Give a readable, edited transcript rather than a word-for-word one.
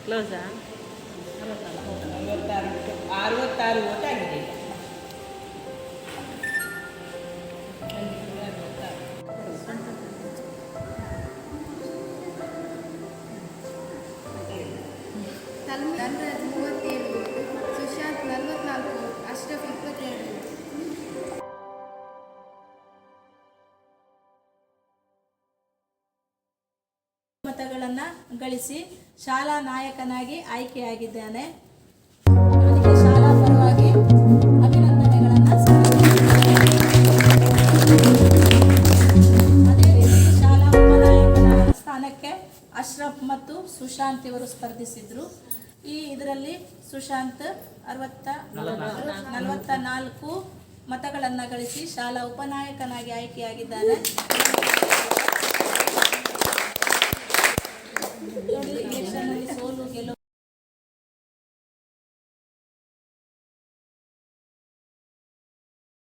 ಕ್ಲೋಸಾ? 66 vote ಆಗಿದೆ. ಧನ್ರಾಜ್ 37, ಸುಶಾಂತ್ 44, ಅಶ್ರಫ್ 22. ಮತಗಳನ್ನು ಗಳಿಸಿ ಶಾಲಾ ನಾಯಕನಾಗಿ ಆಯ್ಕೆಯಾಗಿದ್ದಾನೆ. ಇವನಿಗೆ ಶಾಲಾ ಪರವಾಗಿ ಅಭಿನಂದನೆಗಳನ್ನು ಅದೇ ರೀತಿ ಶಾಲಾ ಉಪನಾಯಕನ ಸ್ಥಾನಕ್ಕೆ ಅಶ್ರಫ್ ಮತ್ತು ಸುಶಾಂತ್ ಇವರು ಸ್ಪರ್ಧಿಸಿದ್ರು. ಇದರಲ್ಲಿ ಸುಶಾಂತ್ 44 ಮತಗಳನ್ನು ಗಳಿಸಿ ಶಾಲಾ ಉಪನಾಯಕನಾಗಿ ಆಯ್ಕೆಯಾಗಿದ್ದಾನೆ.